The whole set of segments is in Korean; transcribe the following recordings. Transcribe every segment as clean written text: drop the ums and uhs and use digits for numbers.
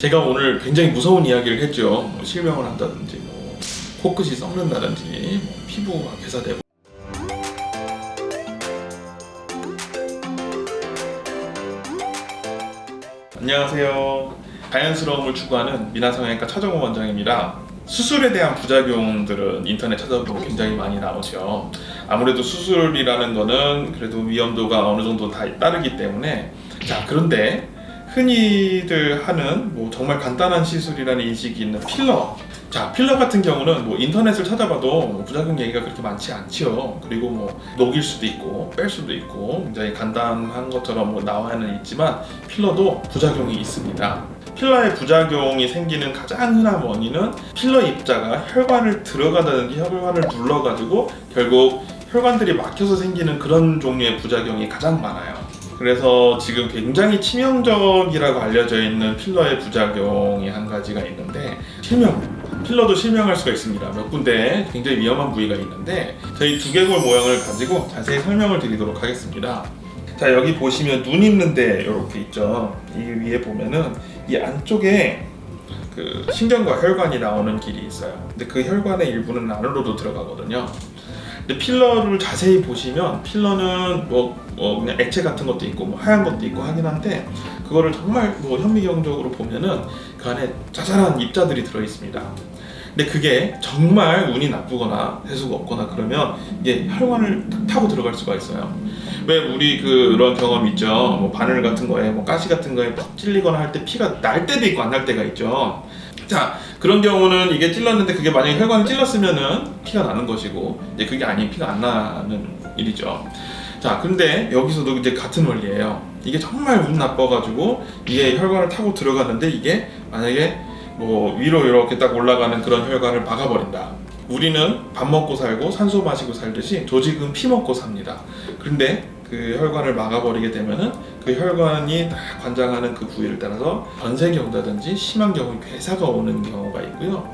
제가 오늘 굉장히 무서운 이야기를 했죠. 실명을 한다든지, 코끝이 썩는다든지, 피부가 괴사되고. 안녕하세요. 자연스러움을 추구하는 미나성형외과 차정호 원장입니다. 수술에 대한 부작용들은 인터넷 찾아보면 굉장히 많이 나오죠. 아무래도 수술이라는 거는 그래도 위험도가 어느 정도 다 따르기 때문에. 자, 그런데 흔히들 하는 정말 간단한 시술이라는 인식이 있는 필러. 자, 필러 같은 경우는 인터넷을 찾아봐도 부작용 얘기가 그렇게 많지 않지요. 그리고 녹일 수도 있고 뺄 수도 있고 굉장히 간단한 것처럼 나와는 있지만 필러도 부작용이 있습니다. 필러의 부작용이 생기는 가장 흔한 원인은 필러 입자가 혈관을 들어가다든지 혈관을 눌러가지고 결국 혈관들이 막혀서 생기는 그런 종류의 부작용이 가장 많아요. 그래서 지금 굉장히 치명적이라고 알려져 있는 필러의 부작용이 한 가지가 있는데, 필러도 실명할 수가 있습니다. 몇 군데 굉장히 위험한 부위가 있는데 저희 두개골 모형을 가지고 자세히 설명을 드리도록 하겠습니다. 자, 여기 보시면 눈 있는데 이렇게 있죠. 이 위에 보면은 이 안쪽에 그 신경과 혈관이 나오는 길이 있어요. 근데 그 혈관의 일부는 안으로도 들어가거든요. 근데 필러를 자세히 보시면 필러는 그냥 액체 같은 것도 있고 하얀 것도 있고 하긴 한데, 그거를 정말 현미경적으로 보면은 그 안에 자잘한 입자들이 들어 있습니다. 근데 그게 정말 운이 나쁘거나 재수가 없거나 그러면 이게 혈관을 탁 타고 들어갈 수가 있어요. 왜 우리 그런 경험 있죠? 바늘 같은 거에 가시 같은 거에 퍽 찔리거나 할 때 피가 날 때도 있고 안 날 때가 있죠. 자, 그런 경우는 이게 찔렀는데 그게 만약에 혈관을 찔렀으면은 피가 나는 것이고, 이제 그게 아닌 피가 안 나는 일이죠. 자, 근데 여기서도 이제 같은 원리예요. 이게 정말 운 나빠가지고 이게 혈관을 타고 들어갔는데 이게 만약에 위로 이렇게 딱 올라가는 그런 혈관을 막아버린다. 우리는 밥 먹고 살고 산소 마시고 살듯이 조직은 피 먹고 삽니다. 그런데 그 혈관을 막아버리게 되면은 그 혈관이 관장하는 그 부위를 따라서 변색이 온다든지 심한 경우에 괴사가 오는 경우가 있고요.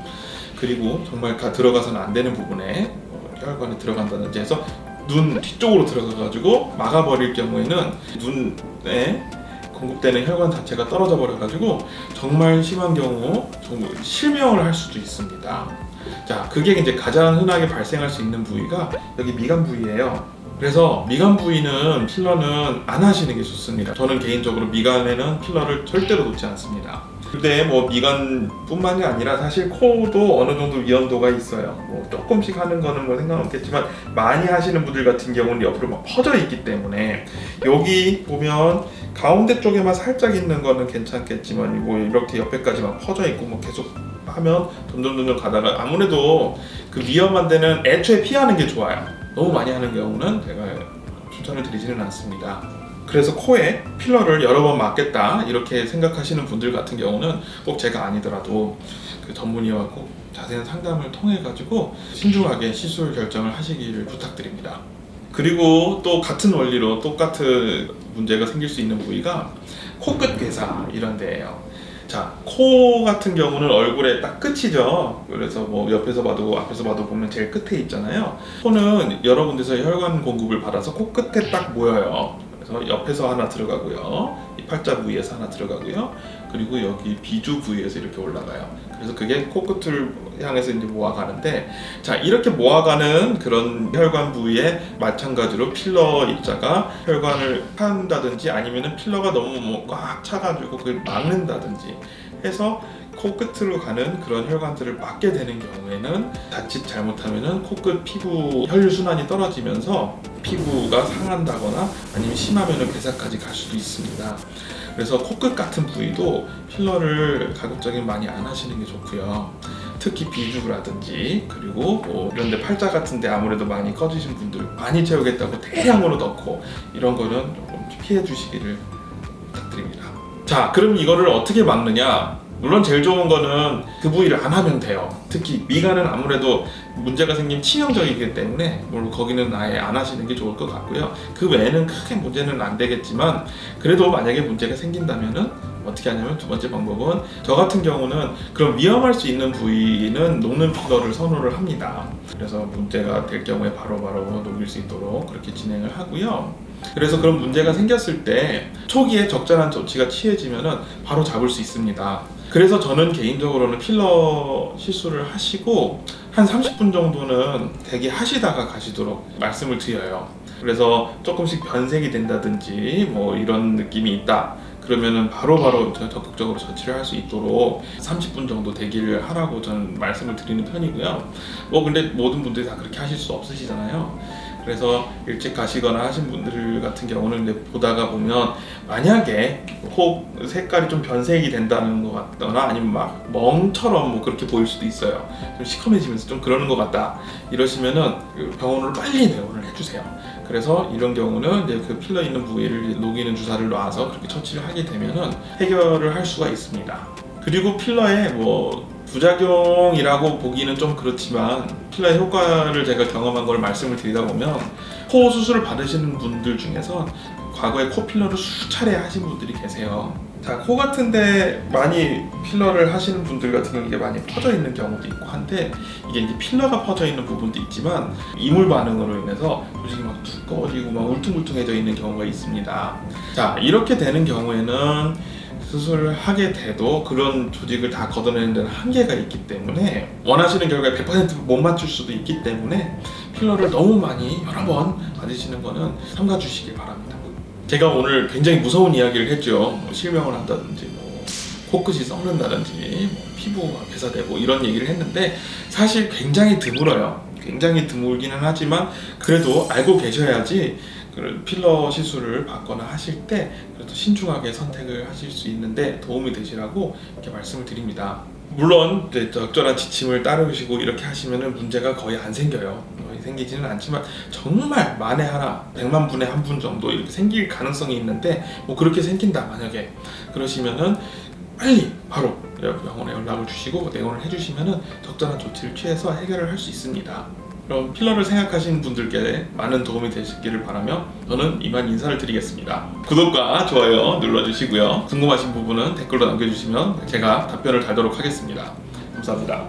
그리고 정말 들어가서는 안 되는 부분에 혈관이 들어간다든지 해서 눈 뒤쪽으로 들어가가지고 막아버릴 경우에는 눈에 공급되는 혈관 자체가 떨어져 버려가지고 정말 심한 경우 정말 실명을 할 수도 있습니다. 자, 그게 이제 가장 흔하게 발생할 수 있는 부위가 여기 미간 부위예요. 그래서 미간 부위는 필러는 안 하시는 게 좋습니다. 저는 개인적으로 미간에는 필러를 절대로 놓지 않습니다. 근데 미간뿐만이 아니라 사실 코도 어느 정도 위험도가 있어요. 조금씩 하는 거는 상관없겠지만 많이 하시는 분들 같은 경우는 옆으로 퍼져 있기 때문에, 여기 보면 가운데 쪽에만 살짝 있는 거는 괜찮겠지만 이렇게 옆에까지 퍼져 있고 계속 하면 점점 가다가 아무래도 그 위험한 데는 애초에 피하는 게 좋아요. 너무 많이 하는 경우는 제가 추천을 드리지는 않습니다. 그래서 코에 필러를 여러 번 맞겠다 이렇게 생각하시는 분들 같은 경우는 꼭 제가 아니더라도 그 전문의와 꼭 자세한 상담을 통해 가지고 신중하게 시술 결정을 하시기를 부탁드립니다. 그리고 또 같은 원리로 똑같은 문제가 생길 수 있는 부위가 코끝 괴사 이런 데예요. 자, 코 같은 경우는 얼굴의 딱 끝이죠. 그래서 옆에서 봐도 앞에서 봐도 보면 제일 끝에 있잖아요. 코는 여러 군데서 혈관 공급을 받아서 코 끝에 딱 모여요. 그래서 옆에서 하나 들어가고요, 이 팔자 부위에서 하나 들어가고요, 그리고 여기 비주 부위에서 이렇게 올라가요. 그래서 그게 코끝을 향해서 이제 모아가는데, 자, 이렇게 모아가는 그런 혈관 부위에 마찬가지로 필러 입자가 혈관을 탄다든지 아니면은 필러가 너무 꽉 차가지고 그걸 막는다든지 해서 코끝으로 가는 그런 혈관들을 막게 되는 경우에는 자칫 잘못하면은 코끝 피부 혈류순환이 떨어지면서 피부가 상한다거나 아니면 심하면은 괴사까지 갈 수도 있습니다. 그래서 코끝 같은 부위도 필러를 가급적이면 많이 안 하시는 게 좋고요. 특히 비주라든지 그리고 이런데 팔자 같은데 아무래도 많이 커지신 분들 많이 채우겠다고 대량으로 넣고 이런 거는 조금 피해 주시기를 부탁드립니다. 자, 그럼 이거를 어떻게 막느냐? 물론 제일 좋은 거는 그 부위를 안 하면 돼요. 특히 미간은 아무래도 문제가 생기면 치명적이기 때문에 거기는 아예 안 하시는 게 좋을 것 같고요. 그 외에는 크게 문제는 안 되겠지만, 그래도 만약에 문제가 생긴다면은 어떻게 하냐면 두 번째 방법은, 저 같은 경우는 그런 위험할 수 있는 부위는 녹는 필러를 선호를 합니다. 그래서 문제가 될 경우에 바로바로 녹일 수 있도록 그렇게 진행을 하고요. 그래서 그런 문제가 생겼을 때 초기에 적절한 조치가 취해지면은 바로 잡을 수 있습니다. 그래서 저는 개인적으로는 필러 시술을 하시고 한 30분 정도는 대기하시다가 가시도록 말씀을 드려요. 그래서 조금씩 변색이 된다든지 뭐 이런 느낌이 있다 그러면은 바로바로 적극적으로 조치를 할 수 있도록 30분 정도 대기를 하라고 저는 말씀을 드리는 편이고요. 뭐 근데 모든 분들이 다 그렇게 하실 수 없으시잖아요. 그래서 일찍 가시거나 하신 분들 같은 경우는 이제 보다가 보면 만약에 혹 색깔이 좀 변색이 된다는 것 같거나 아니면 막 멍처럼 뭐 그렇게 보일 수도 있어요. 좀 시커매지면서 좀 그러는 것 같다 이러시면은 병원으로 빨리 내원을 해주세요. 그래서 이런 경우는 이제 그 필러 있는 부위를 녹이는 주사를 놔서 그렇게 처치를 하게 되면은 해결을 할 수가 있습니다. 그리고 필러의 뭐 부작용이라고 보기는 좀 그렇지만 필러의 효과를 제가 경험한 걸 말씀을 드리다 보면 코 수술을 받으시는 분들 중에서 과거에 코 필러를 수차례 하신 분들이 계세요. 자, 코 같은데 많이 필러를 하시는 분들 같은 경우 이게 많이 퍼져 있는 경우도 있고 한데 이게 이제 필러가 퍼져 있는 부분도 있지만 이물 반응으로 인해서 솔직히 막 두꺼워지고 막 울퉁불퉁해져 있는 경우가 있습니다. 자, 이렇게 되는 경우에는 수술을 하게 돼도 그런 조직을 다 걷어내는 데는 한계가 있기 때문에 원하시는 결과에 100%못 맞출 수도 있기 때문에 필러를 너무 많이 여러 번 맞으시는 거는 삼가 주시길 바랍니다. 제가 오늘 굉장히 무서운 이야기를 했죠. 뭐 실명을 한다든지 뭐 코끝이 썩는다든지 뭐 피부가 배사되고 이런 얘기를 했는데 사실 굉장히 드물어요. 굉장히 드물기는 하지만 그래도 알고 계셔야지 필러 시술을 받거나 하실 때 그래도 신중하게 선택을 하실 수 있는데 도움이 되시라고 이렇게 말씀을 드립니다. 물론 적절한 지침을 따르시고 이렇게 하시면 문제가 거의 안 생겨요. 거의 생기지는 않지만 정말 만에 하나 100만 분에 한 분 정도 이렇게 생길 가능성이 있는데 뭐 그렇게 생긴다 만약에 그러시면은 빨리 바로 병원에 연락을 주시고 내원을 해주시면은 적절한 조치를 취해서 해결을 할 수 있습니다. 그럼 필러를 생각하시는 분들께 많은 도움이 되시기를 바라며 저는 이만 인사를 드리겠습니다. 구독과 좋아요 눌러주시고요. 궁금하신 부분은 댓글로 남겨주시면 제가 답변을 달도록 하겠습니다. 감사합니다.